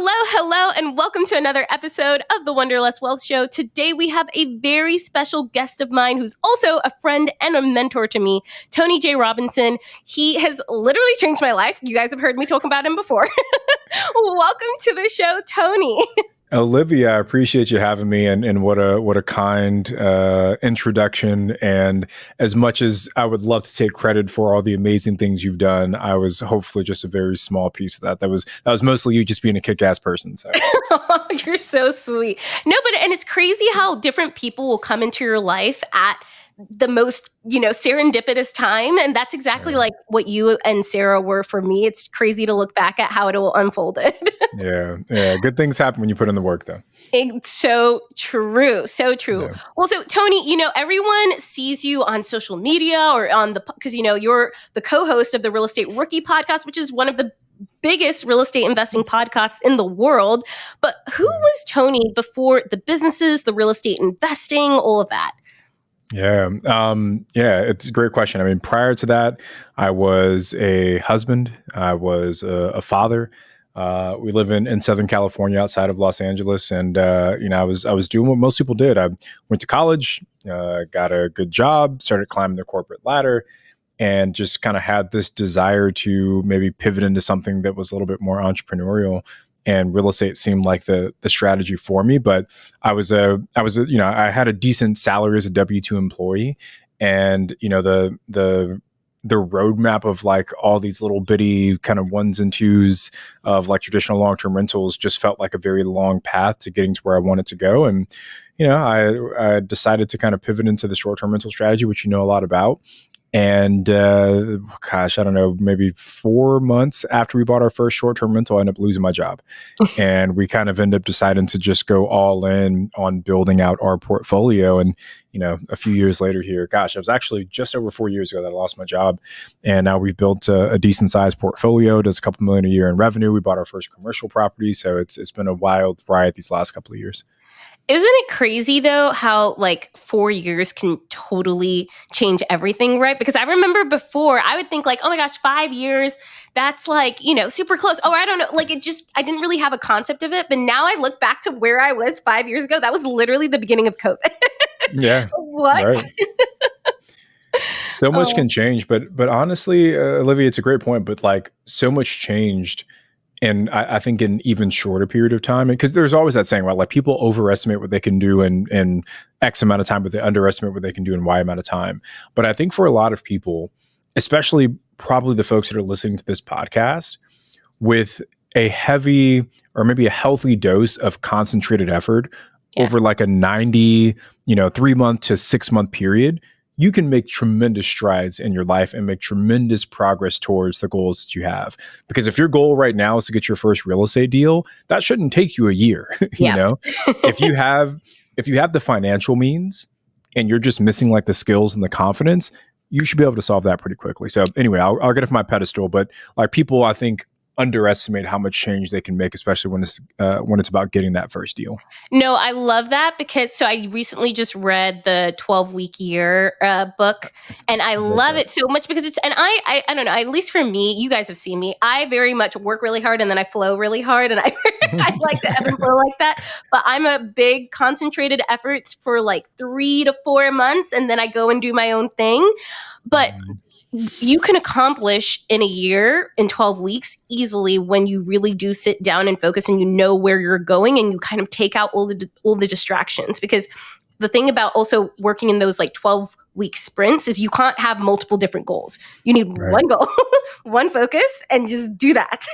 Hello, and welcome to another episode of the Wanderlust Wealth Show. Today we have a very special guest of mine who's also a friend and a mentor to me, Tony J. Robinson. He has literally changed my life. You guys have heard me talk about him before. Welcome to the show, Tony. Olivia, I appreciate you having me, and what a kind introduction. And as much as I would love to take credit for all the amazing things you've done, I was hopefully just a very small piece of that. That was mostly you just being a kick-ass person. So. You're so sweet. No, and it's crazy how different people will come into your life at the most, serendipitous time. And that's exactly like what you and Sarah were for me. It's crazy to look back at how it all unfolded. Yeah. Good things happen when you put in the work, though. It's so true. So true. Yeah. Well, so Tony, everyone sees you on social media or on because you're the co-host of the Real Estate Rookie podcast, which is one of the biggest real estate investing podcasts in the world. But who was Tony before the businesses, the real estate investing, all of that? Yeah. It's a great question. I mean, prior to that, I was a husband. I was a father. We live in Southern California outside of Los Angeles. And, I was doing what most people did. I went to college, got a good job, started climbing the corporate ladder, and just kind of had this desire to maybe pivot into something that was a little bit more entrepreneurial. And real estate seemed like the strategy for me, but I had a decent salary as a W-2 employee, and the roadmap of like all these little bitty kind of ones and twos of like traditional long-term rentals just felt like a very long path to getting to where I wanted to go. And I decided to kind of pivot into the short-term rental strategy, which you know a lot about. And I don't know, maybe 4 months after we bought our first short-term rental, I ended up losing my job. And we kind of ended up deciding to just go all in on building out our portfolio. And, a few years later here, it was actually just over 4 years ago that I lost my job. And now we've built a decent sized portfolio, does a couple million a year in revenue. We bought our first commercial property. So it's been a wild ride these last couple of years. Isn't it crazy though how like 4 years can totally change everything, right? Because I remember before I would think like, oh my gosh, 5 years, that's like, super close. Oh, I don't know. Like I didn't really have a concept of it. But now I look back to where I was 5 years ago. That was literally the beginning of COVID. Yeah. What? Right. So much can change. But honestly, Olivia, it's a great point. But like so much changed. And I think in even shorter period of time, because there's always that saying, right? Like people overestimate what they can do in X amount of time, but they underestimate what they can do in Y amount of time. But I think for a lot of people, especially probably the folks that are listening to this podcast, with a heavy or maybe a healthy dose of concentrated effort over like a 90, 3 month to 6 month period, you can make tremendous strides in your life and make tremendous progress towards the goals that you have. Because if your goal right now is to get your first real estate deal, that shouldn't take you a year. If you have the financial means and you're just missing like the skills and the confidence, you should be able to solve that pretty quickly. So anyway, I'll get off my pedestal, but like people, I think, underestimate how much change they can make, especially when it's about getting that first deal. No, I love that because I recently just read the 12-week year book, and I love it so much because I don't know, at least for me, you guys have seen me, I very much work really hard and then I flow really hard, and I like to ebb and flow like that. But I'm a big concentrated efforts for like 3 to 4 months, and then I go and do my own thing. But you can accomplish in a year, in 12 weeks easily when you really do sit down and focus and you know where you're going and you kind of take out all the distractions. Because the thing about also working in those like 12-week sprints is you can't have multiple different goals. You need one goal, one focus, and just do that.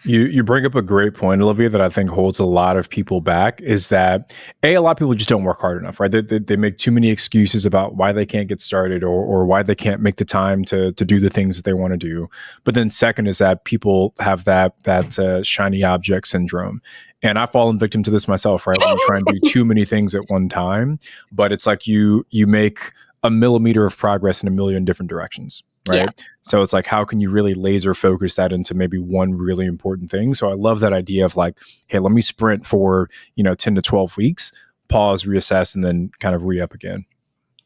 You bring up a great point, Olivia, that I think holds a lot of people back, is that a lot of people just don't work hard enough, right? They make too many excuses about why they can't get started or why they can't make the time to do the things that they want to do. But then second is that people have that shiny object syndrome. And I've fallen victim to this myself, right? When you try and do too many things at one time, but it's like you make a millimeter of progress in a million different directions, right? Yeah. So it's like, how can you really laser focus that into maybe one really important thing? So I love that idea of like, hey, let me sprint for, 10 to 12 weeks, pause, reassess, and then kind of re-up again.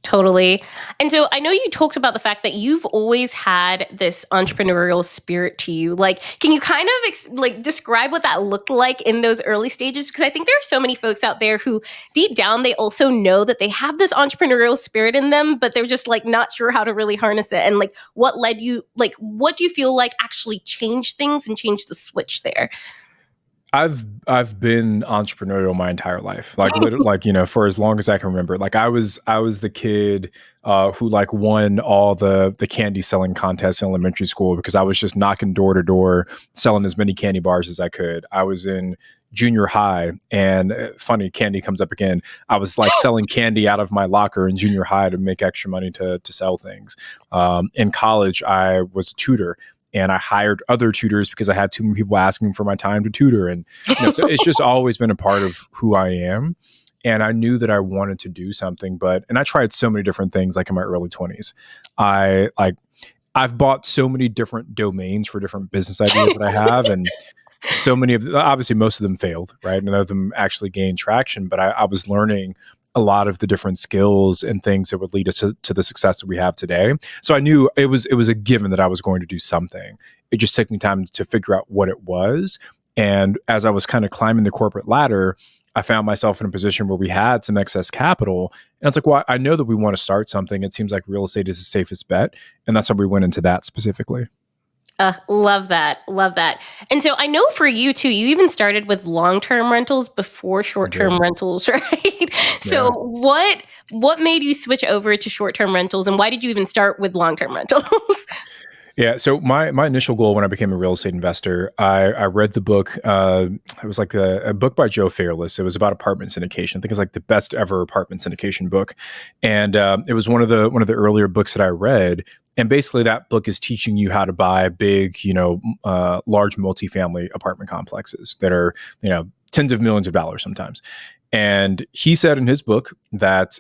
Totally. And so I know you talked about the fact that you've always had this entrepreneurial spirit to you. Like, can you kind of describe what that looked like in those early stages? Because I think there are so many folks out there who deep down, they also know that they have this entrepreneurial spirit in them, but they're just like not sure how to really harness it. And like, what led you, like, what do you feel like actually changed things and changed the switch there? I've been entrepreneurial my entire life, like literally, like, you know, for as long as I can remember. Like I was the kid who like won all the candy selling contests in elementary school because I was just knocking door to door selling as many candy bars as I could. I was in junior high, and funny, candy comes up again. I was like selling candy out of my locker in junior high to make extra money to sell things. In college, I was a tutor, and I hired other tutors because I had too many people asking for my time to tutor. And so it's just always been a part of who I am. And I knew that I wanted to do something, and I tried so many different things, like in my early 20s. I've bought so many different domains for different business ideas that I have. And so many of obviously most of them failed, right? None of them actually gained traction, but I was learning a lot of the different skills and things that would lead us to the success that we have today. So I knew it was a given that I was going to do something. It just took me time to figure out what it was. And as I was kind of climbing the corporate ladder, I found myself in a position where we had some excess capital. And it's like, well, I know that we want to start something. It seems like real estate is the safest bet. And that's how we went into that specifically. Love that. Love that. And so I know for you too, you even started with long-term rentals before short-term rentals, right? So what made you switch over to short-term rentals, and why did you even start with long-term rentals? Yeah. So my initial goal when I became a real estate investor, I read the book. It was like a book by Joe Fairless. It was about apartment syndication. I think it's like the best ever apartment syndication book, and it was one of the earlier books that I read. And basically, that book is teaching you how to buy big, large multifamily apartment complexes that are, tens of millions of dollars sometimes. And he said in his book that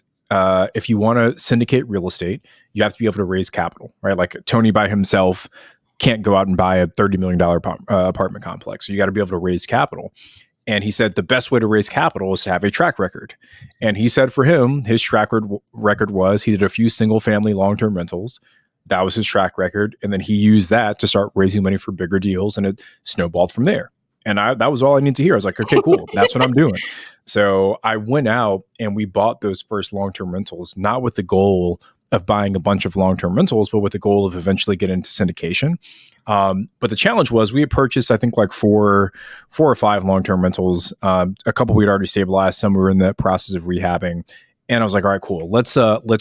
if you want to syndicate real estate, you have to be able to raise capital, right? Like Tony by himself can't go out and buy a $30 million apartment complex. So you got to be able to raise capital. And he said the best way to raise capital is to have a track record. And he said for him, his track record was he did a few single family long-term rentals. That was his track record. And then he used that to start raising money for bigger deals, and it snowballed from there. And that was all I needed to hear. I was like, okay, cool. That's what I'm doing. So I went out and we bought those first long-term rentals, not with the goal of buying a bunch of long-term rentals, but with the goal of eventually getting into syndication. But the challenge was we had purchased, I think, like four or five long-term rentals. A couple we had already stabilized. Some we were in the process of rehabbing. And I was like, all right, cool. Let's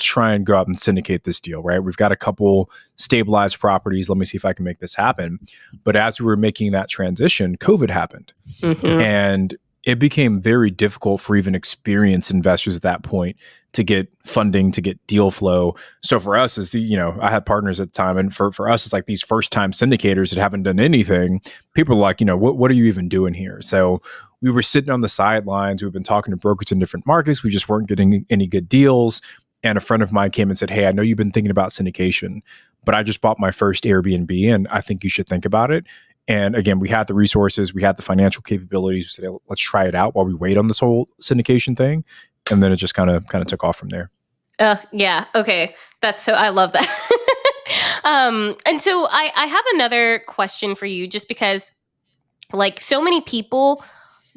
try and go out and syndicate this deal, right? We've got a couple stabilized properties. Let me see if I can make this happen. But as we were making that transition, COVID happened. Mm-hmm. And it became very difficult for even experienced investors at that point to get funding, to get deal flow. So for us, I had partners at the time, and for us, it's like these first-time syndicators that haven't done anything. People are like, what are you even doing here? So we were sitting on the sidelines. We've been talking to brokers in different markets. We just weren't getting any good deals. And a friend of mine came and said, hey, I know you've been thinking about syndication, but I just bought my first Airbnb, and I think you should think about it. And again, we had the resources, we had the financial capabilities. We said, hey, let's try it out while we wait on this whole syndication thing. And then it just kind of took off from there. Yeah. Okay. I love that. And so I have another question for you, just because like so many people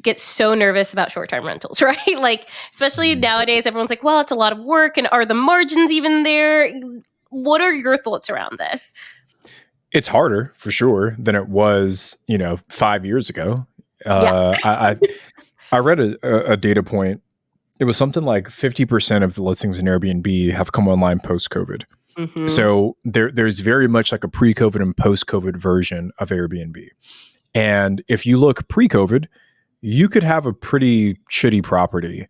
get so nervous about short-term rentals, right? Like, especially nowadays, everyone's like, well, it's a lot of work, and are the margins even there? What are your thoughts around this? It's harder for sure than it was, 5 years ago. I read a data point. It was something like 50% of the listings in Airbnb have come online post-COVID. Mm-hmm. So there's very much like a pre-COVID and post-COVID version of Airbnb. And if you look pre-COVID, you could have a pretty shitty property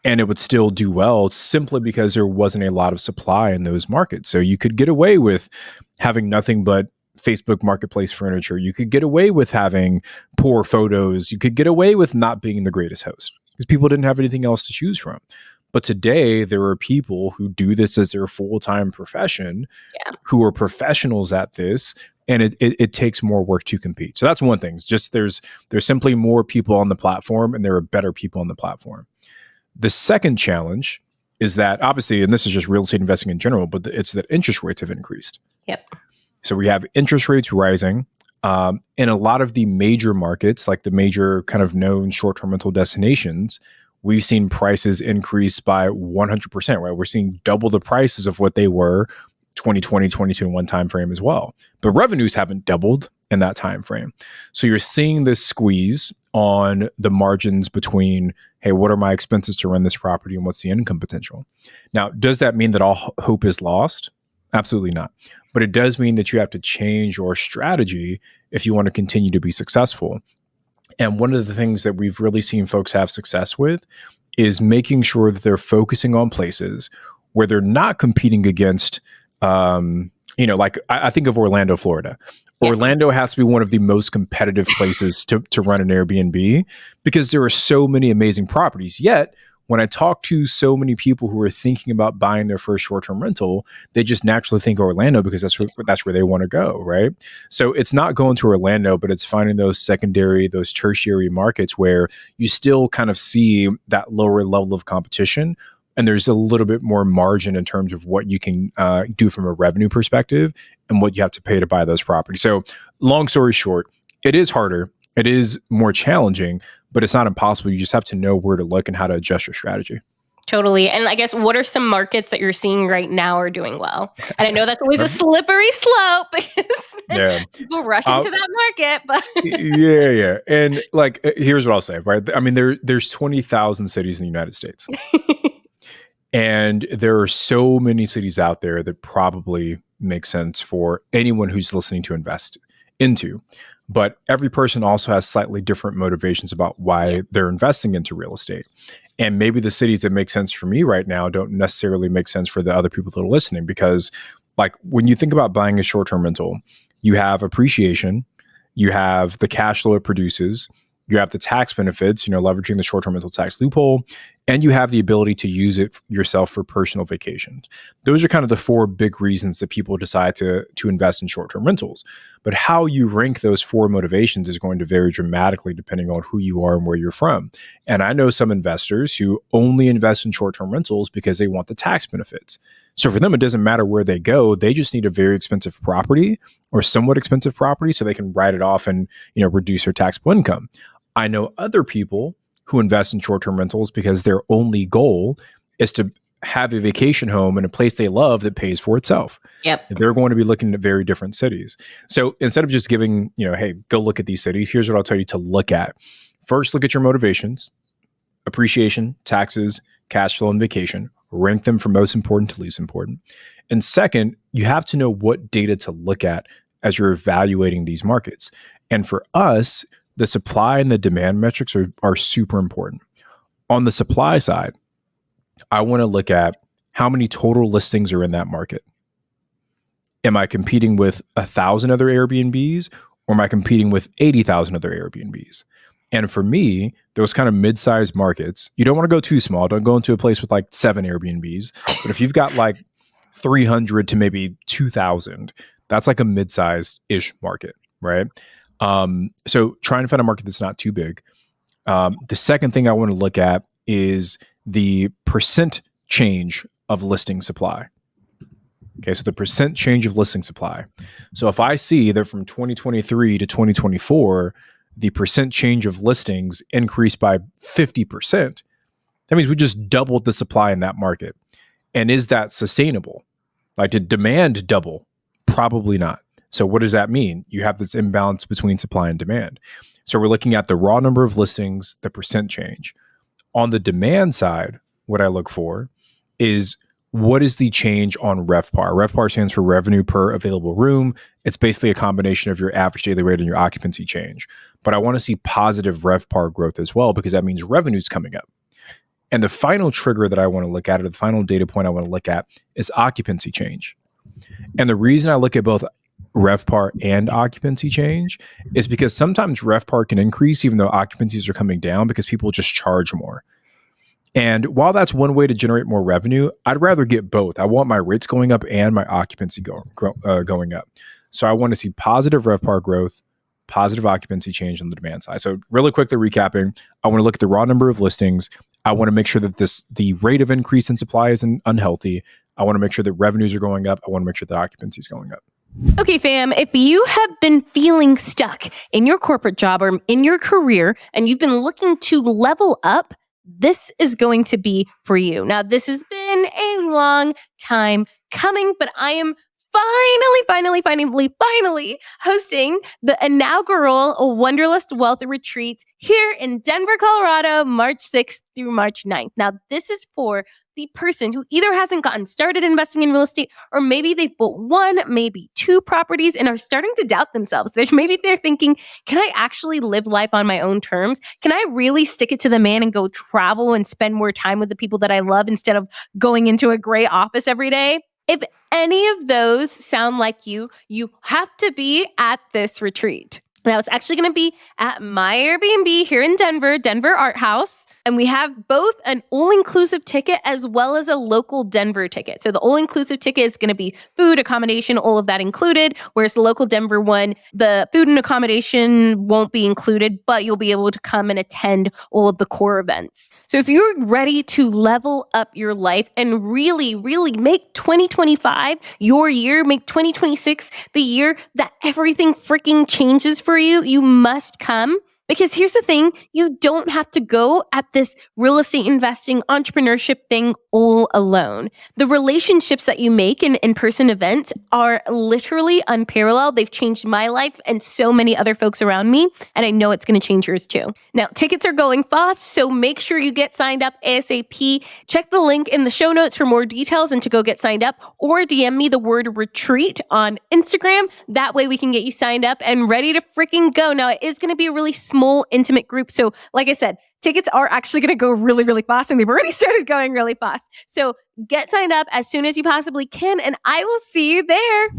and it would still do well simply because there wasn't a lot of supply in those markets. So you could get away with having nothing but Facebook Marketplace furniture. You could get away with having poor photos. You could get away with not being the greatest host because people didn't have anything else to choose from. But today, there are people who do this as their full-time profession, who are professionals at this, and it takes more work to compete. So that's one thing. It's just there's simply more people on the platform, and there are better people on the platform. The second challenge is that obviously, and this is just real estate investing in general, but it's that interest rates have increased. Yep. So we have interest rates rising in a lot of the major markets, like the major kind of known short-term rental destinations. We've seen prices increase by 100%, right? We're seeing double the prices of what they were 2020, 2021 time frame as well. But revenues haven't doubled in that time frame. So you're seeing this squeeze on the margins between, hey, what are my expenses to run this property and what's the income potential? Now, does that mean that all hope is lost? Absolutely not. But it does mean that you have to change your strategy if you want to continue to be successful. And one of the things that we've really seen folks have success with is making sure that they're focusing on places where they're not competing against, like I think of Orlando, Florida. Yeah. Orlando has to be one of the most competitive places to run an Airbnb because there are so many amazing properties. Yet, when I talk to so many people who are thinking about buying their first short-term rental, they just naturally think Orlando because that's where they want to go, right? So it's not going to Orlando, but it's finding those secondary, those tertiary markets where you still kind of see that lower level of competition, and there's a little bit more margin in terms of what you can do from a revenue perspective and what you have to pay to buy those properties. So long story short, it is harder. It is more challenging, but it's not impossible. You just have to know where to look and how to adjust your strategy. Totally. And I guess what are some markets that you're seeing right now are doing well? And I know that's always a slippery slope because people rush into that market. But yeah. And like, here's what I'll say, right? I mean, there's 20,000 cities in the United States. And there are so many cities out there that probably make sense for anyone who's listening to invest into. But every person also has slightly different motivations about why they're investing into real estate. And maybe the cities that make sense for me right now don't necessarily make sense for the other people that are listening. Because like when you think about buying a short-term rental, you have appreciation, you have the cash flow it produces, you have the tax benefits, leveraging the short-term rental tax loophole, and you have the ability to use it yourself for personal vacations. Those are kind of the four big reasons that people decide to invest in short-term rentals. But how you rank those four motivations is going to vary dramatically depending on who you are and where you're from. And I know some investors who only invest in short-term rentals because they want the tax benefits. So for them, it doesn't matter where they go. They just need a very expensive property or somewhat expensive property so they can write it off and reduce their taxable income. I know other people who invest in short-term rentals because their only goal is to have a vacation home in a place they love that pays for itself. Yep. They're going to be looking at very different cities. So instead of just giving, hey, go look at these cities, here's what I'll tell you to look at. First, look at your motivations: appreciation, taxes, cash flow, and vacation. Rank them from most important to least important. And second, you have to know what data to look at as you're evaluating these markets. And for us, the supply and the demand metrics are super important. On the supply side, I want to look at how many total listings are in that market. Am I competing with 1,000 other Airbnbs, or am I competing with 80,000 other Airbnbs? And for me, those kind of mid-sized markets, you don't want to go too small. Don't go into a place with like 7 Airbnbs. But if you've got like 300 to maybe 2,000, that's like a mid-sized-ish market, right? So trying to find a market that's not too big. The second thing I want to look at is the percent change of listing supply. Okay, so the percent change of listing supply. So if I see that from 2023 to 2024, the percent change of listings increased by 50%, that means we just doubled the supply in that market. And is that sustainable? Like, did demand double? Probably not. So what does that mean? You have this imbalance between supply and demand. So we're looking at the raw number of listings, the percent change. On the demand side, what I look for is what is the change on RevPAR? RevPAR stands for revenue per available room. It's basically a combination of your average daily rate and your occupancy change. But I want to see positive RevPAR growth as well, because that means revenue's coming up. And the final trigger that I want to look at, or the final data point I want to look at, is occupancy change. And the reason I look at both RevPAR and occupancy change is because sometimes RevPAR can increase even though occupancies are coming down because people just charge more. And while that's one way to generate more revenue, I'd rather get both. I want my rates going up and my occupancy going up. So I want to see positive RevPAR growth, positive occupancy change on the demand side. So really quickly recapping, I want to look at the raw number of listings. I want to make sure that the rate of increase in supply isn't unhealthy. I want to make sure that revenues are going up. I want to make sure that occupancy is going up. Okay, fam, if you have been feeling stuck in your corporate job or in your career and you've been looking to level up, this is going to be for you. Now, this has been a long time coming, but I am finally hosting the inaugural Wanderlust Wealth Retreat here in Denver, Colorado, March 6th through March 9th. Now, this is for the person who either hasn't gotten started investing in real estate, or maybe they've bought one, maybe two properties and are starting to doubt themselves. Maybe they're thinking, can I actually live life on my own terms? Can I really stick it to the man and go travel and spend more time with the people that I love instead of going into a gray office every day? If any of those sound like you have to be at this retreat. Now, it's actually going to be at my Airbnb here in Denver Art House. And we have both an all-inclusive ticket as well as a local Denver ticket. So the all-inclusive ticket is going to be food, accommodation, all of that included. Whereas the local Denver one, the food and accommodation won't be included, but you'll be able to come and attend all of the core events. So if you're ready to level up your life and really make 2025 your year, make 2026 the year that everything freaking changes for you, you must come. Because here's the thing, you don't have to go at this real estate investing entrepreneurship thing all alone. The relationships that you make in in-person events are literally unparalleled. They've changed my life and so many other folks around me, and I know it's going to change yours too. Now, tickets are going fast, so make sure you get signed up ASAP. Check the link in the show notes for more details and to go get signed up, or DM me the word retreat on Instagram. That way we can get you signed up and ready to freaking go. Now, it is going to be a really small, intimate group. So like I said, tickets are actually going to go really fast, and they've already started going really fast. So get signed up as soon as you possibly can, and I will see you there.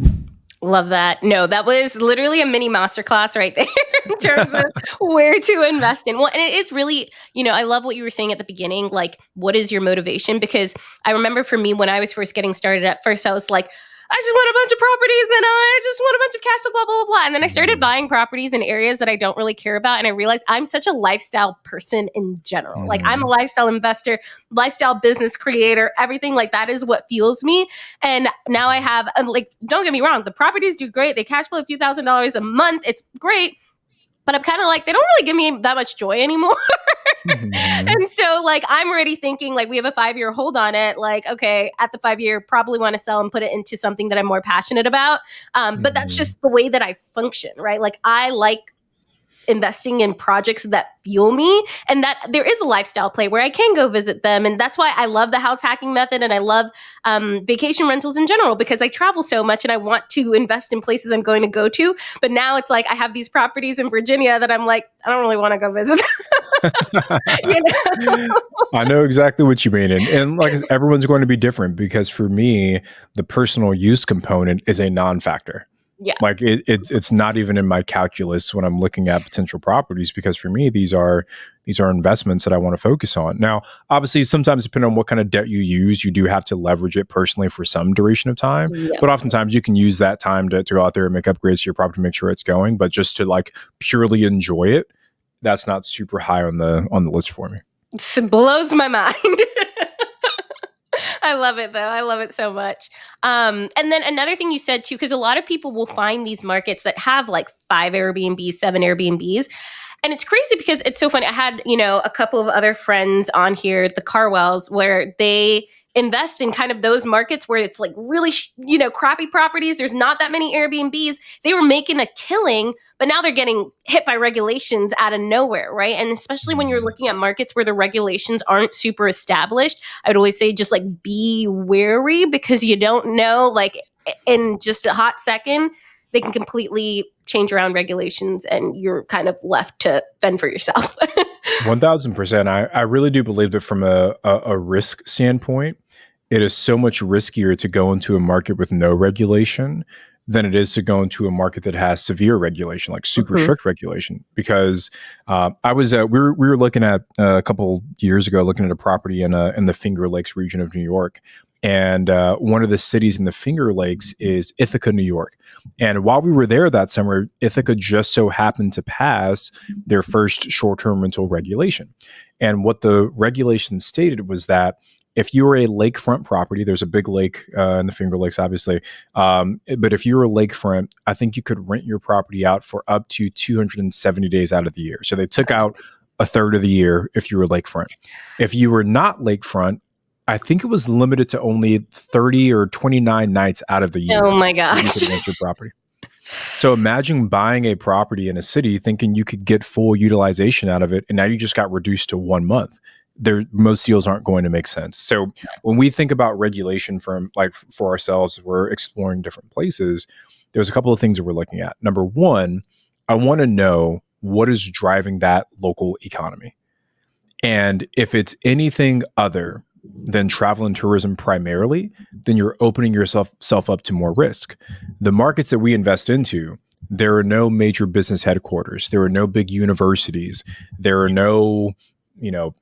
Love that. No, that was literally a mini masterclass right there in terms of where to invest in. Well, and it is really, I love what you were saying at the beginning, like, what is your motivation? Because I remember for me, when I was first getting started, at first I was like, I just want a bunch of properties and I just want a bunch of cash flow, blah, blah, blah, blah. And then I started buying properties in areas that I don't really care about. And I realized I'm such a lifestyle person in general. Like, I'm a lifestyle investor, lifestyle business creator, everything like that is what fuels me. And now I have, don't get me wrong, the properties do great. They cash flow a few $1,000s a month. It's great. But I'm kind of like, they don't really give me that much joy anymore. And so I'm already thinking we have a 5-year hold on it. Okay, at the 5-year, probably want to sell and put it into something that I'm more passionate about. But that's just the way that I function, right? I like investing in projects that fuel me, and that there is a lifestyle play where I can go visit them. And that's why I love the house hacking method, and I love vacation rentals in general, because I travel so much and I want to invest in places I'm going to go to. But now it's I have these properties in Virginia that I'm I don't really want to go visit. I know exactly what you mean. And everyone's going to be different, because for me, the personal use component is a non-factor. Yeah. It's not even in my calculus when I'm looking at potential properties, because for me, these are investments that I want to focus on. Now, obviously, sometimes depending on what kind of debt you use, you do have to leverage it personally for some duration of time. Yeah. But oftentimes you can use that time to go out there and make upgrades to your property, make sure it's going. But just to purely enjoy it, that's not super high on the list for me. It blows my mind. I love it, though. I love it so much. And then another thing you said, too, because a lot of people will find these markets that have 5 Airbnbs, 7 Airbnbs. And it's crazy because it's so funny. I had, a couple of other friends on here, the Carwells, where they invest in kind of those markets where it's really, crappy properties. There's not that many Airbnbs. They were making a killing, but now they're getting hit by regulations out of nowhere, right? And especially when you're looking at markets where the regulations aren't super established, I would always say just be wary, because you don't know, in just a hot second, they can completely change around regulations and you're kind of left to fend for yourself. 1000%. I really do believe that from a risk standpoint, it is so much riskier to go into a market with no regulation than it is to go into a market that has severe regulation, super strict regulation. Because we were looking at a couple years ago, looking at a property in the Finger Lakes region of New York, And one of the cities in the Finger Lakes is Ithaca, New York. And while we were there that summer, Ithaca just so happened to pass their first short-term rental regulation. And what the regulation stated was that if you were a lakefront property, there's a big lake in the Finger Lakes, obviously. But if you were a lakefront, I think you could rent your property out for up to 270 days out of the year. So they took out a third of the year if you were lakefront. If you were not lakefront, I think it was limited to only 30 or 29 nights out of the year. Oh my You gosh. could rent your property. So imagine buying a property in a city thinking you could get full utilization out of it, and now you just got reduced to 1 month. Most deals aren't going to make sense. So when we think about regulation for ourselves, we're exploring different places. There's a couple of things that we're looking at. Number one, I want to know what is driving that local economy. And if it's anything other than travel and tourism primarily, then you're opening yourself up to more risk. The markets that we invest into, there are no major business headquarters. There are no big universities. There are no,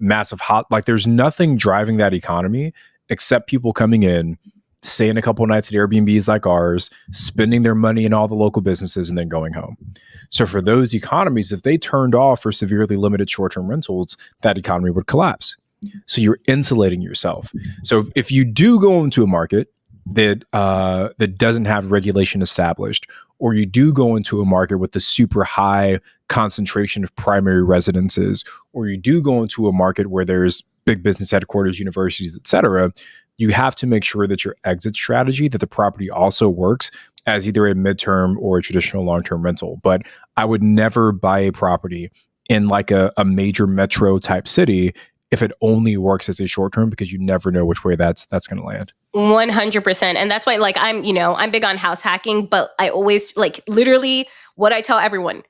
massive there's nothing driving that economy except people coming in, staying a couple nights at Airbnbs like ours, spending their money in all the local businesses, and then going home. So for those economies, if they turned off or severely limited short-term rentals, that economy would collapse. So you're insulating yourself. So if you do go into a market that doesn't have regulation established, or you do go into a market with the super high concentration of primary residences, or you do go into a market where there's big business headquarters, universities, et cetera, you have to make sure that your exit strategy, that the property also works as either a midterm or a traditional long-term rental. But I would never buy a property in like a major metro type city if it only works as a short term, because you never know which way that's going to land. 100%. And that's why, I'm big on house hacking, but I always literally what I tell everyone,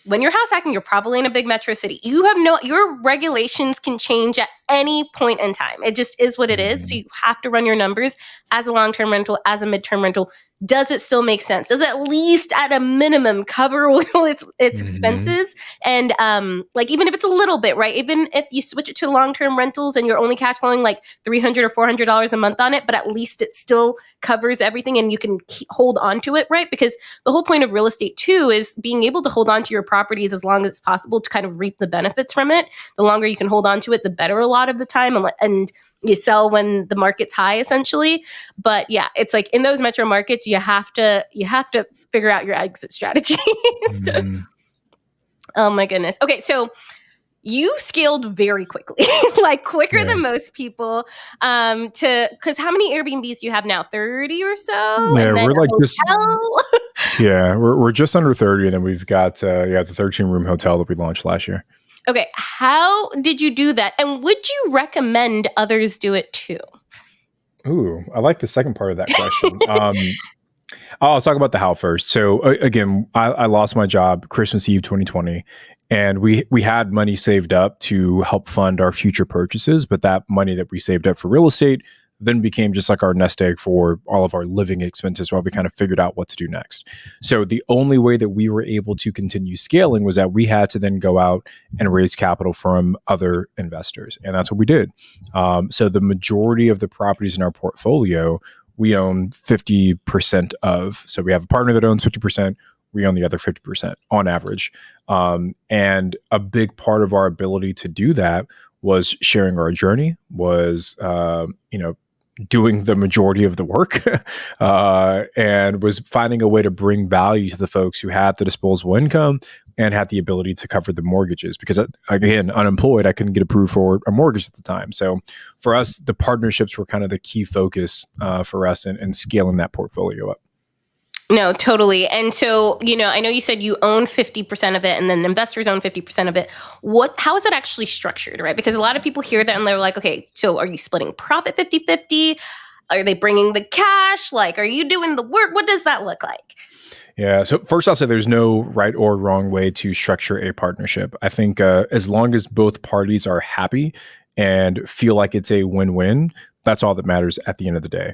when you're house hacking, you're probably in a big metro city. Your regulations can change at any point in time. It just is what it is. So you have to run your numbers as a long-term rental, as a midterm rental. Does it still make sense? Does it at least at a minimum cover its expenses? And even if it's a little bit, right? Even if you switch it to long-term rentals and you're only cash flowing like $300 or $400 a month on it, but at least it still covers everything and you can hold on to it, right? Because the whole point of real estate too is being able to hold on to your properties as long as it's possible to kind of reap the benefits from it. The longer you can hold on to it, the better a lot of the time, and you sell when the market's high, essentially. But yeah, it's like in those metro markets, you have to figure out your exit strategies. Oh my goodness. Okay, so you scaled very quickly, quicker than most people. Because how many Airbnbs do you have now? 30 or so? Yeah, and then we're just under 30, and then we've got the 13-room hotel that we launched last year. Okay, how did you do that? And would you recommend others do it too? Ooh, I like the second part of that question. I'll talk about the how first. So again, I lost my job Christmas Eve 2020, and we had money saved up to help fund our future purchases. But that money that we saved up for real estate then became just like our nest egg for all of our living expenses while we kind of figured out what to do next. So the only way that we were able to continue scaling was that we had to then go out and raise capital from other investors. And that's what we did. So the majority of the properties in our portfolio, we own 50% of. So we have a partner that owns 50%. We own the other 50% on average. And a big part of our ability to do that was sharing our journey, was, doing the majority of the work, and was finding a way to bring value to the folks who had the disposable income and had the ability to cover the mortgages. Because again, unemployed, I couldn't get approved for a mortgage at the time. So for us, the partnerships were kind of the key focus for us in scaling that portfolio up. No, totally. And so, I know you said you own 50% of it and then investors own 50% of it. How is it actually structured, right? Because a lot of people hear that and they're like, okay, so are you splitting profit 50-50? Are they bringing the cash? Are you doing the work? What does that look like? Yeah. So first I'll say there's no right or wrong way to structure a partnership. I think as long as both parties are happy and feel like it's a win-win, that's all that matters at the end of the day.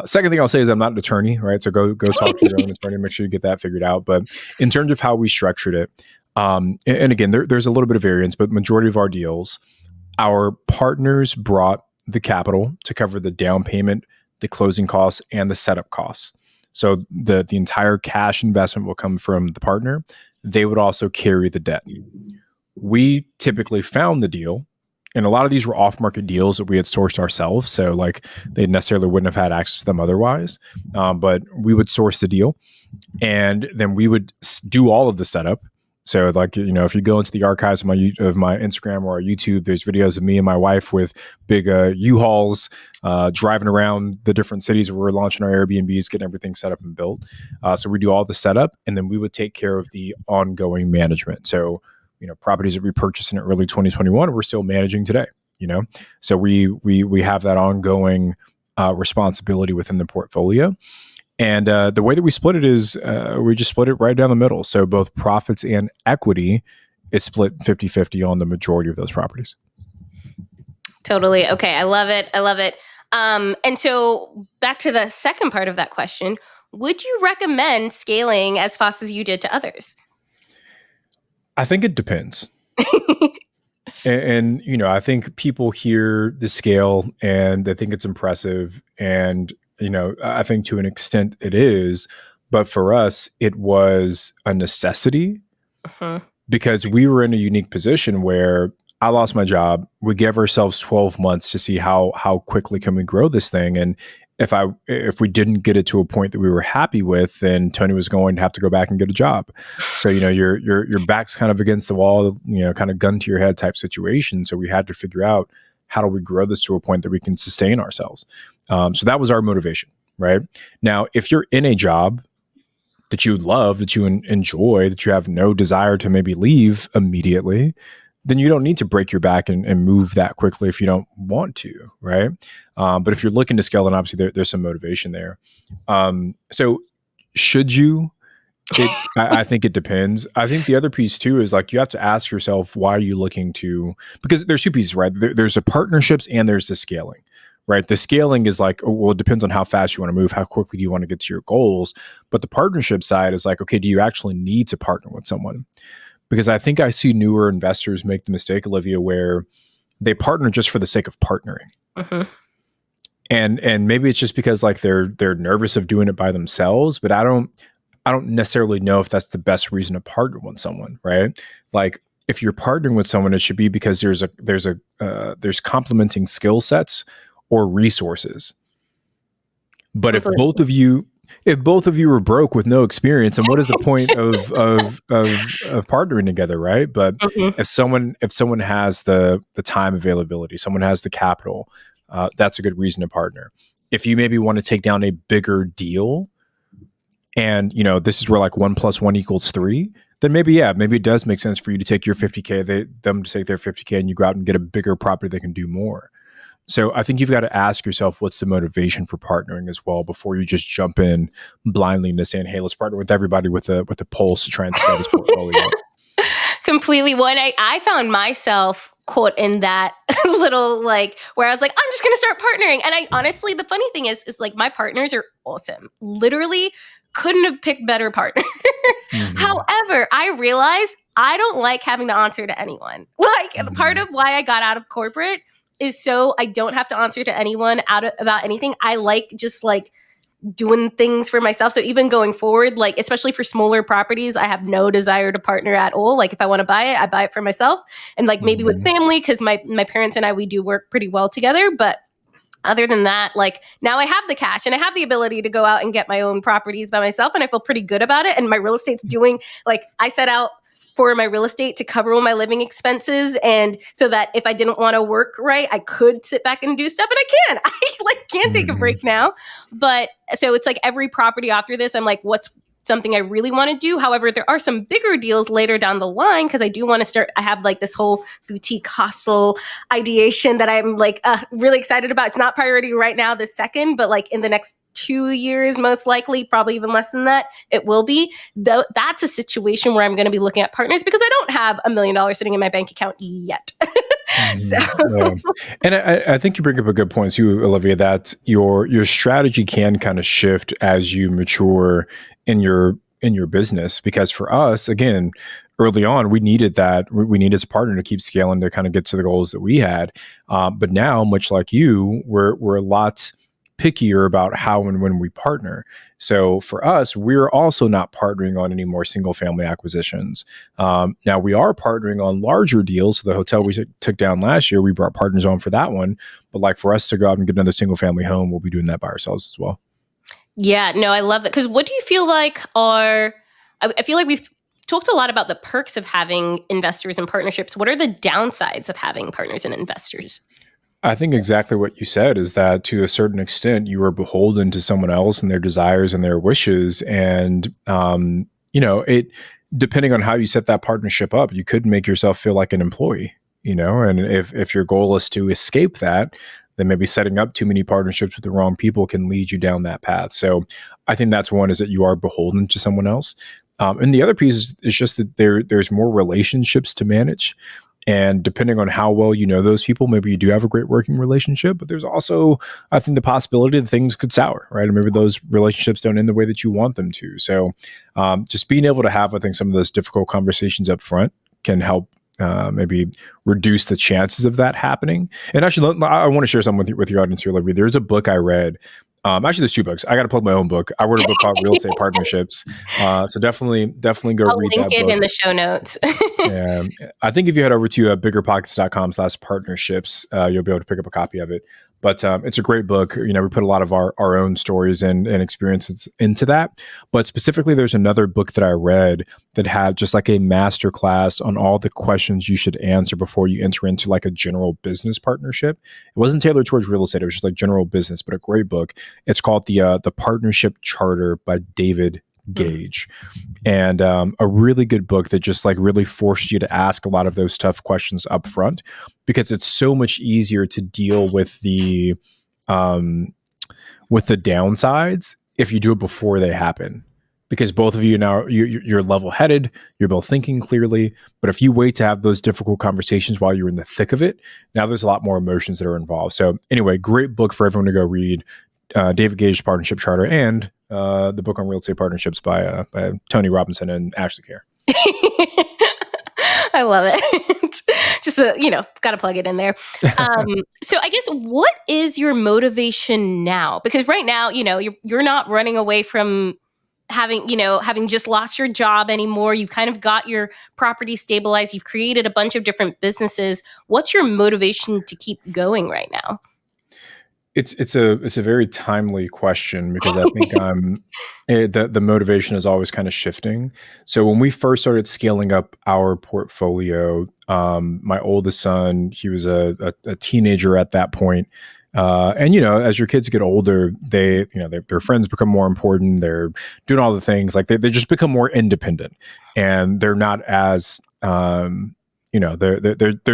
Second thing I'll say is I'm not an attorney, right? So go talk to your own attorney, make sure you get that figured out. But in terms of how we structured it, and again, there's a little bit of variance, but majority of our deals, our partners brought the capital to cover the down payment, the closing costs, and the setup costs. So the entire cash investment will come from the partner. They would also carry the debt. We typically found the deal, and a lot of these were off-market deals that we had sourced ourselves. So like they necessarily wouldn't have had access to them otherwise. But we would source the deal, and then we would do all of the setup. So like, if you go into the archives of my Instagram or our YouTube, there's videos of me and my wife with big U-Hauls driving around the different cities where we're launching our Airbnbs, getting everything set up and built. So we do all the setup, and then we would take care of the ongoing management. So, properties that we purchased in early 2021, we're still managing today, So we have that ongoing responsibility within the portfolio. And the way that we split it is we just split it right down the middle. So both profits and equity is split 50-50 on the majority of those properties. Totally. Okay. I love it. And so back to the second part of that question, would you recommend scaling as fast as you did to others? I think it depends. and I think people hear the scale and they think it's impressive. And I think to an extent it is, but for us, it was a necessity because we were in a unique position where I lost my job. We gave ourselves 12 months to see how quickly can we grow this thing. And if we didn't get it to a point that we were happy with, then Tony was going to have to go back and get a job. So, your back's kind of against the wall, kind of gun to your head type situation. So we had to figure out how do we grow this to a point that we can sustain ourselves. So that was our motivation, right? Now, if you're in a job that you love, that you enjoy, that you have no desire to maybe leave immediately, then you don't need to break your back and move that quickly if you don't want to, right? But if you're looking to scale, then obviously there's some motivation there. So should you? I think it depends. I think the other piece too is like you have to ask yourself, why are you looking to? Because there's two pieces, right? There's the partnerships and there's the scaling, right? The scaling is like, well, it depends on how fast you want to move, how quickly do you want to get to your goals. But the partnership side is like, okay, do you actually need to partner with someone? Because I think I see newer investors make the mistake, Olivia, where they partner just for the sake of partnering. And maybe it's just because like they're nervous of doing it by themselves, but I don't necessarily know if that's the best reason to partner with someone, right? Like if you're partnering with someone, it should be because there's complementing skill sets or resources. But if both of you were broke with no experience, then what is the point of partnering together, right? But if someone has the time availability, someone has the capital, that's a good reason to partner. If you maybe want to take down a bigger deal, and this is where like 1 + 1 = 3, then maybe it does make sense for you to take your 50K, them to take their 50K, and you go out and get a bigger property that can do more. So I think you've got to ask yourself, what's the motivation for partnering as well before you just jump in blindly into saying, hey, let's partner with everybody with a pulse to try and scale this portfolio. Completely. I found myself caught in that little like where I was like, I'm just going to start partnering. And I honestly, the funny thing is like my partners are awesome. Literally couldn't have picked better partners. However, I realized I don't like having to answer to anyone. Like part of why I got out of corporate is so I don't have to answer to anyone about anything. I like just like doing things for myself. So even going forward, like especially for smaller properties, I have no desire to partner at all. Like if I want to buy it, I buy it for myself. And like maybe with family, because my parents and I, we do work pretty well together. But other than that, like now I have the cash and I have the ability to go out and get my own properties by myself. And I feel pretty good about it. And my real estate's doing, like I set out for my real estate to cover all my living expenses. And so that if I didn't want to work right, I could sit back and do stuff. And I can't take a break now. But so it's like every property after this, I'm like, what's something I really want to do? However, there are some bigger deals later down the line because I do want to start. I have like this whole boutique hostel ideation that I'm like really excited about. It's not priority right now, the second, but like in the next 2 years, most likely, probably even less than that, it will be. That's a situation where I'm going to be looking at partners because I don't have $1 million sitting in my bank account yet. Yeah. And I think you bring up a good point too, Olivia, that your strategy can kind of shift as you mature in your business. Because for us, again, early on, we needed that. We needed a partner to keep scaling to kind of get to the goals that we had. But now, much like you, we're a lot pickier about how and when we partner. So for us, we're also not partnering on any more single family acquisitions. Now we are partnering on larger deals. So the hotel we took down last year, we brought partners on for that one. But like for us to go out and get another single family home, we'll be doing that by ourselves as well. Yeah, no, I love that. Because what do you feel like I feel like we've talked a lot about the perks of having investors and partnerships. What are the downsides of having partners and investors? I think exactly what you said is that to a certain extent, you are beholden to someone else and their desires and their wishes. And, it, depending on how you set that partnership up, you could make yourself feel like an employee, and if your goal is to escape that, then maybe setting up too many partnerships with the wrong people can lead you down that path. So I think that's one, is that you are beholden to someone else. And the other piece is just that there's more relationships to manage. And depending on how well you know those people, maybe you do have a great working relationship, but there's also, I think, the possibility that things could sour, right? And maybe those relationships don't end the way that you want them to. So just being able to have, I think, some of those difficult conversations up front can help maybe reduce the chances of that happening. And actually, I want to share something with your audience here, Olivia. There's a book I read. Actually, there's two books. I got to plug my own book. I wrote a book called Real Estate Partnerships. So definitely go I'll read link that it book. in the show notes. Yeah, I think if you head over to biggerpockets.com/partnerships, you'll be able to pick up a copy of it. But it's a great book. We put a lot of our own stories and experiences into that. But specifically, there's another book that I read that had just like a master class on all the questions you should answer before you enter into like a general business partnership. It wasn't tailored towards real estate. It was just like general business, but a great book. It's called the Partnership Charter by David Gage. And a really good book that just like really forced you to ask a lot of those tough questions up front, because it's so much easier to deal with the downsides if you do it before they happen, because both of you now you're level headed, you're both thinking clearly. But if you wait to have those difficult conversations while you're in the thick of it, now there's a lot more emotions that are involved. So anyway, great book for everyone to go read. David Gage Partnership Charter, and the book on real estate partnerships by Tony Robinson and Ashley Kerr. I love it. Just got to plug it in there. So I guess, what is your motivation now? Because right now, you're not running away from having just lost your job anymore. You've kind of got your property stabilized. You've created a bunch of different businesses. What's your motivation to keep going right now? It's a very timely question, because I think the motivation is always kind of shifting. So when we first started scaling up our portfolio, my oldest son, he was a teenager at that point. And as your kids get older, their friends become more important. They're doing all the things, like they just become more independent, and they're not as they're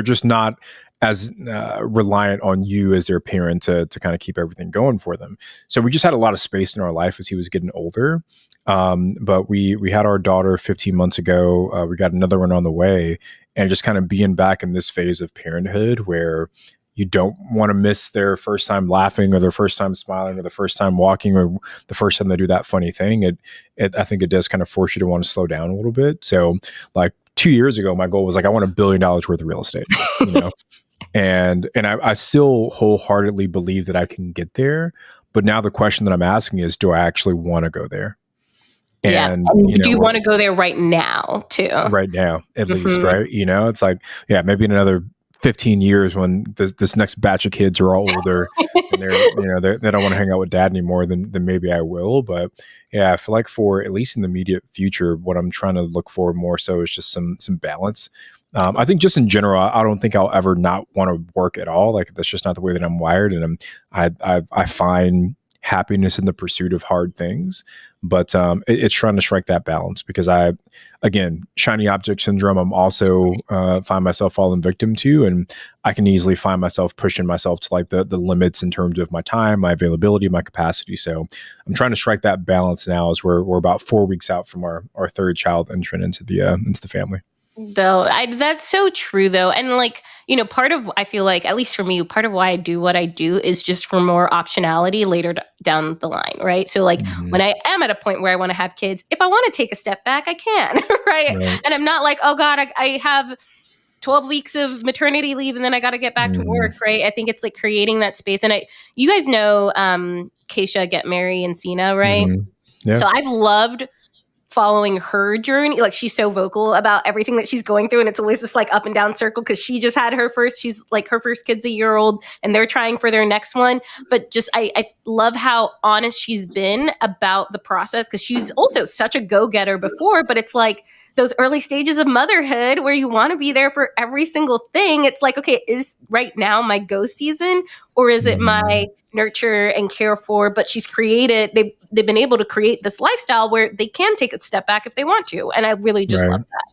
just not as reliant on you as their parent to kind of keep everything going for them. So we just had a lot of space in our life as he was getting older. But we had our daughter 15 months ago. We got another one on the way, and just kind of being back in this phase of parenthood where you don't want to miss their first time laughing, or their first time smiling, or the first time walking, or the first time they do that funny thing. I think it does kind of force you to want to slow down a little bit. So like 2 years ago, my goal was like, I want $1 billion worth of real estate, And I still wholeheartedly believe that I can get there. But now the question that I'm asking is, do I actually want to go there? And do you want to go there right now too? Right now, at least, right? It's like, maybe in another 15 years, when this next batch of kids are all older and they don't want to hang out with dad anymore, then maybe I will. But yeah, I feel like for at least in the immediate future, what I'm trying to look for more so is just some balance. I think just in general, I don't think I'll ever not want to work at all. Like, that's just not the way that I'm wired. And I find happiness in the pursuit of hard things, but it's trying to strike that balance, because again, shiny object syndrome, I'm also find myself falling victim to, and I can easily find myself pushing myself to like the limits in terms of my time, my availability, my capacity. So I'm trying to strike that balance now, as we're about 4 weeks out from our third child entrant into the family. Though that's so true though. And part of, I feel like, at least for me, part of why I do what I do is just for more optionality later down the line. Right. So when I am at a point where I want to have kids, if I want to take a step back, I can. Right. And I'm not like, oh God, I have 12 weeks of maternity leave and then I got to get back to work. Right. I think it's like creating that space. And you guys know, Keisha Get Mary and Cena, right? Mhm. Yeah. So I've loved following her journey. Like, she's so vocal about everything that she's going through, and it's always this like up and down circle because she just had she's like, her first kid's a year old and they're trying for their next one. But just I love how honest she's been about the process, because she's also such a go-getter before, but it's like those early stages of motherhood where you want to be there for every single thing. It's like, okay, is right now my go season, or is it my nurture and care for? But they've been able to create this lifestyle where they can take a step back if they want to, and I really just love that.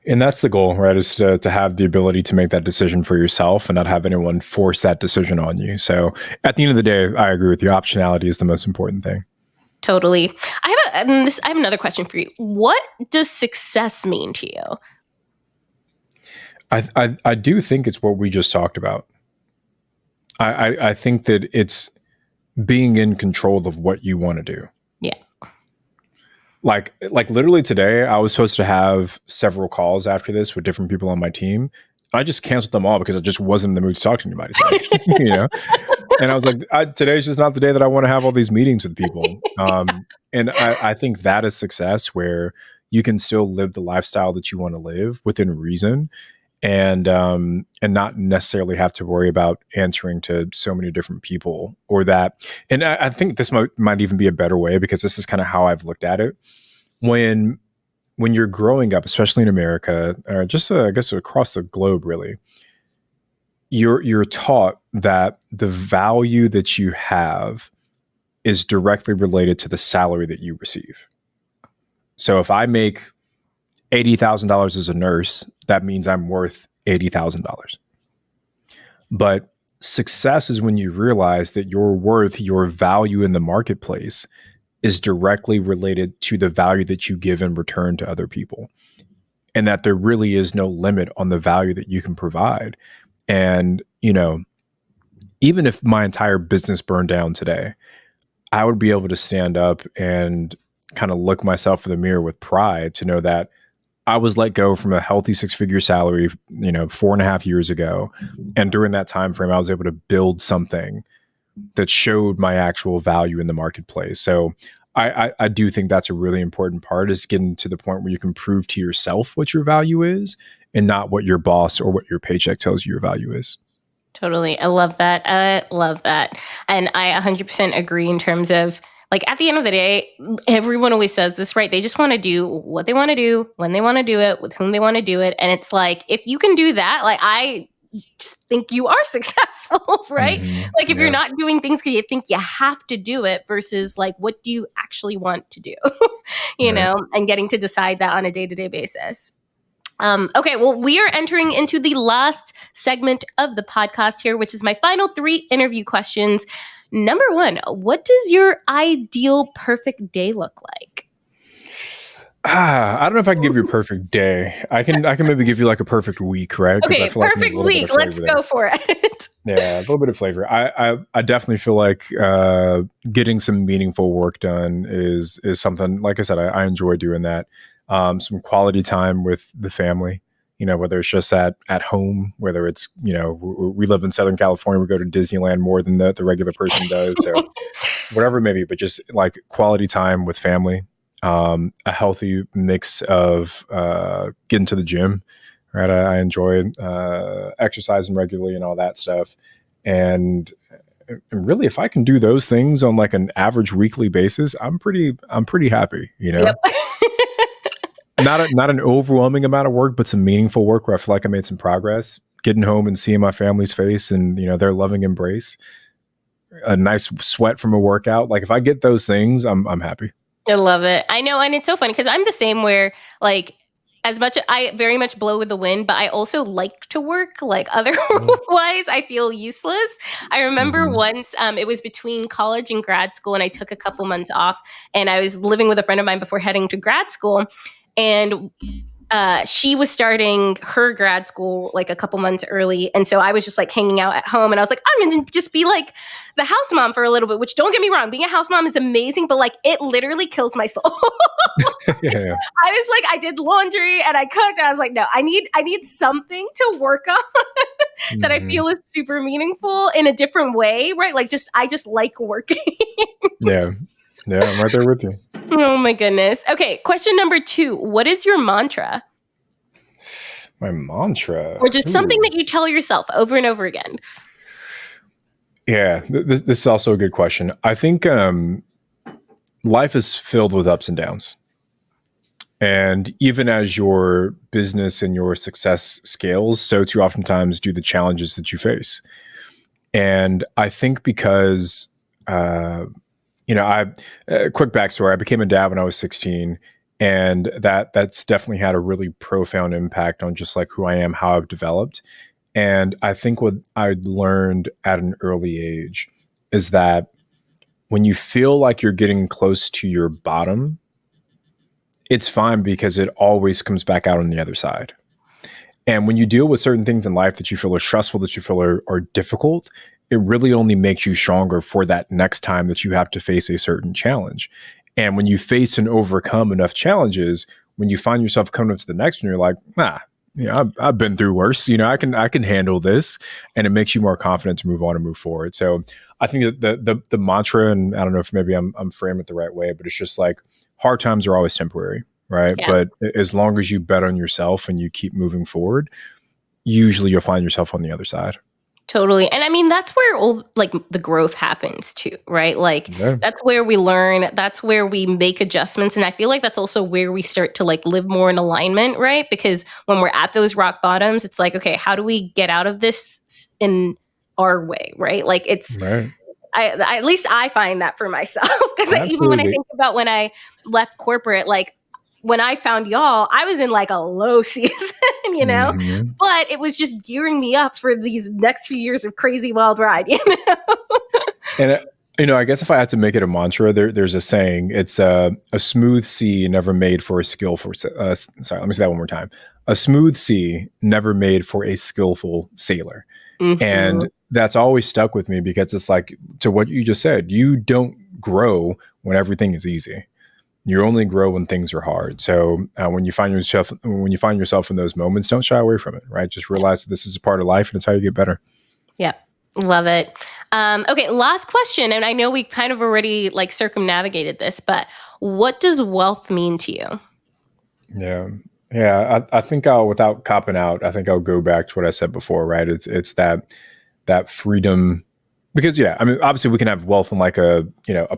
And that's the goal, right? Is to have the ability to make that decision for yourself and not have anyone force that decision on you. So at the end of the day, I agree with you. Optionality is the most important thing. Totally. I have another question for you. What does success mean to you? I do think it's what we just talked about. I think that it's being in control of what you want to do. Yeah. Like literally today, I was supposed to have several calls after this with different people on my team. I just canceled them all because I just wasn't in the mood to talk to anybody. You know, and I was like, today's just not the day that I want to have all these meetings with people. And I think that is success, where you can still live the lifestyle that you want to live within reason, and not necessarily have to worry about answering to so many different people or that. And I think this might even be a better way, because this is kind of how I've looked at it. When you're growing up, especially in America, or just I guess across the globe, really, you're taught that the value that you have is directly related to the salary that you receive. So if I make $80,000 as a nurse, that means I'm worth $80,000. But success is when you realize that your worth, your value in the marketplace, is directly related to the value that you give in return to other people, and that there really is no limit on the value that you can provide. And, even if my entire business burned down today, I would be able to stand up and kind of look myself in the mirror with pride to know that I was let go from a healthy 6-figure salary, 4.5 years ago. And during that time frame, I was able to build something that showed my actual value in the marketplace. So I do think that's a really important part, is getting to the point where you can prove to yourself what your value is, and not what your boss or what your paycheck tells you your value is. Totally. I love that. And I 100% agree in terms of, like, at the end of the day, everyone always says this, right? They just want to do what they want to do, when they want to do it, with whom they want to do it. And it's like, if you can do that, like, I just think you are successful, right? Mm-hmm. Like, if you're not doing things because you think you have to do it, versus like, what do you actually want to do, and getting to decide that on a day-to-day basis. Okay, well, we are entering into the last segment of the podcast here, which is my final 3 interview questions. Number 1, what does your ideal perfect day look like? I don't know if I can give you a perfect day. I can maybe give you like a perfect week, right? Okay, perfect week. Let's go for it. Yeah, a little bit of flavor. I definitely feel like getting some meaningful work done is something. Like I said, I enjoy doing that. Some quality time with the family. Whether it's just at home, whether it's we live in Southern California, we go to Disneyland more than the regular person does. So whatever it may be, but just like quality time with family. A healthy mix of getting to the gym, right? I enjoy exercising regularly and all that stuff. And really, if I can do those things on like an average weekly basis, I'm pretty happy, Yep. Not an overwhelming amount of work, but some meaningful work where I feel like I made some progress. Getting home and seeing my family's face and their loving embrace, a nice sweat from a workout. Like if I get those things, I'm happy. I love it. I know. And it's so funny because I'm the same, where like, as much I very much blow with the wind, but I also like to work. Like, otherwise I feel useless. I remember once it was between college and grad school, and I took a couple months off, and I was living with a friend of mine before heading to grad school. And she was starting her grad school like a couple months early. And so I was just like hanging out at home, and I was like, I'm going to just be like the house mom for a little bit, which, don't get me wrong, being a house mom is amazing, but like it literally kills my soul. Yeah. I was like, I did laundry and I cooked. I was like, no, I need something to work on that I feel is super meaningful in a different way, right? Like I just like working. Yeah. Yeah. I'm right there with you. Oh my goodness. Okay, question number 2. What is your mantra? My mantra. Or just something that you tell yourself over and over again? Yeah, this is also a good question. I think life is filled with ups and downs. And even as your business and your success scales, so too oftentimes do the challenges that you face. And I think because, quick backstory, I became a dad when I was 16. And that's definitely had a really profound impact on just like who I am, how I've developed. And I think what I learned at an early age is that when you feel like you're getting close to your bottom, it's fine because it always comes back out on the other side. And when you deal with certain things in life that you feel are stressful, that you feel are difficult, it really only makes you stronger for that next time that you have to face a certain challenge. And when you face and overcome enough challenges, when you find yourself coming up to the next one, you're like, I've been through worse. I can handle this, and it makes you more confident to move on and move forward. So I think that the mantra, and I don't know if maybe I'm framing it the right way, but it's just like hard times are always temporary, right? Yeah. But as long as you bet on yourself and you keep moving forward, usually you'll find yourself on the other side. Totally. And I mean, that's where all like the growth happens too, right? Like Yeah. that's where we learn, that's where we make adjustments. And I feel like that's also where we start to like live more in alignment, right? Because when we're at those rock bottoms, it's like, okay, how do we get out of this in our way, right? Like it's, Right. at least I find that for myself. Because even when I Absolutely. think about when I left corporate, like when I found y'all, I was in like a low season, Mhm. but it was just gearing me up for these next few years of crazy wild ride. And I guess if I had to make it a mantra, there's a saying. It's a smooth sea never made for a skillful. Sorry, let me say that one more time. A smooth sea never made for a skillful sailor. Mhm. And that's always stuck with me because it's like, to what you just said, you don't grow when everything is easy. You only grow when things are hard. So when you find yourself in those moments, don't shy away from it. Right? Just realize that this is a part of life, and it's how you get better. Yep. Love it. Okay, last question. And I know we kind of already like circumnavigated this, but what does wealth mean to you? Yeah. Yeah. I think without copping out, I think I'll go back to what I said before, right? It's that freedom, because yeah, I mean, obviously we can have wealth in like a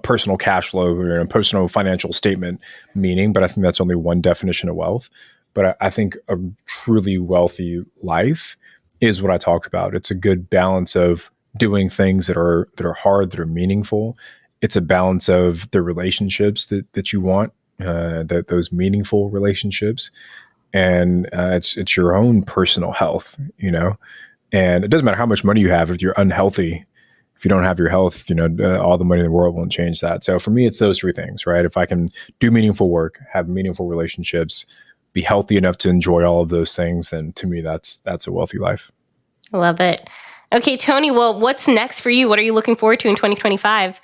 personal cash flow or a personal financial statement meaning, but I think that's only one definition of wealth. But I think a truly wealthy life is what I talked about. It's a good balance of doing things that are hard, that are meaningful. It's a balance of the relationships that you want, that those meaningful relationships, and it's your own personal health, and it doesn't matter how much money you have if you're unhealthy. If you don't have your health, all the money in the world won't change that. So for me, it's those three things, right? If I can do meaningful work, have meaningful relationships, be healthy enough to enjoy all of those things, then to me, that's a wealthy life. Love it. Okay, Tony, well, what's next for you? What are you looking forward to in 2025?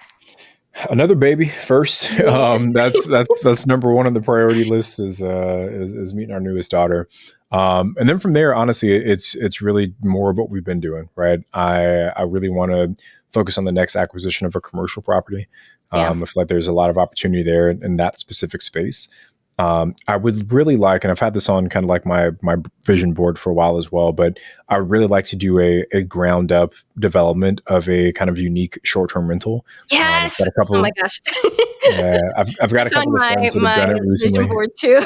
Another baby first. Yes. That's number one on the priority list is meeting our newest daughter. And then from there, honestly, it's really more of what we've been doing, right? I really want to focus on the next acquisition of a commercial property. Yeah. I feel like there's a lot of opportunity there in that specific space. I would really like, and I've had this on kind of like my vision board for a while as well, but I would really like to do a ground up development of a kind of unique short term rental. I've Yes. got a couple Oh my of gosh. I've got a It's on couple of my friends that have done it vision recently. board too.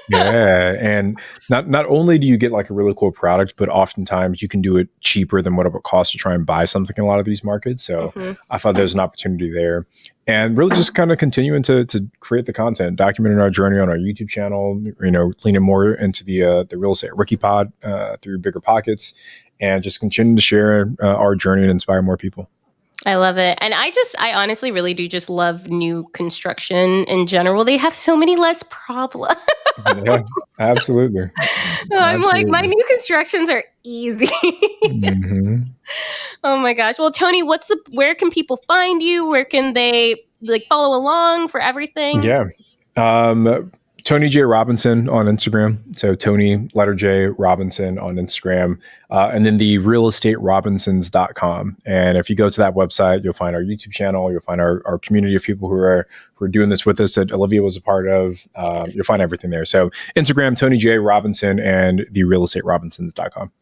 Yeah, and not only do you get like a really cool product, but oftentimes you can do it cheaper than what it would cost to try and buy something in a lot of these markets. So Mhm. I thought there's an opportunity there, and really just kind of continuing to create the content, documenting our journey on our YouTube channel. Leaning more into the real estate rookie pod through Bigger Pockets, and just continuing to share our journey and inspire more people. I love it. And I honestly really do just love new construction in general. They have so many less problems. Yeah, absolutely. I'm like, my Absolutely. new constructions are easy. Hmm. Oh my gosh. Well, Tony, where can people find you? Where can they like follow along for everything? Yeah. Tony J. Robinson on Instagram. So Tony, letter J, Robinson on Instagram. And then the realestaterobinsons.com. And if you go to that website, you'll find our YouTube channel. You'll find our community of people who are doing this with us that Olivia was a part of. Yes. You'll find everything there. So Instagram, Tony J. Robinson, and the realestaterobinsons.com.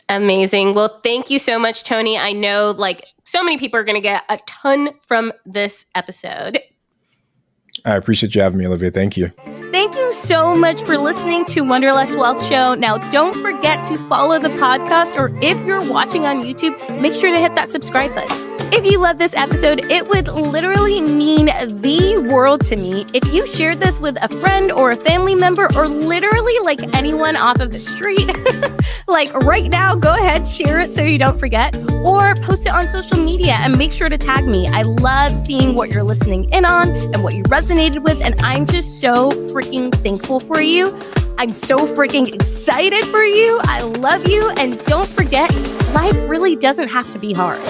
Amazing. Well, thank you so much, Tony. I know like so many people are going to get a ton from this episode. I appreciate you having me, Olivia. Thank you. Thank you so much for listening to Wanderlust Wealth Show. Now, don't forget to follow the podcast, or if you're watching on YouTube, make sure to hit that subscribe button. If you love this episode, it would literally mean the world to me if you shared this with a friend or a family member, or literally like anyone off of the street. Like right now, go ahead, share it so you don't forget, or post it on social media and make sure to tag me. I love seeing what you're listening in on and what you resonated with, and I'm just so freaking thankful for you. I'm so freaking excited for you. I love you, and don't forget, life really doesn't have to be hard.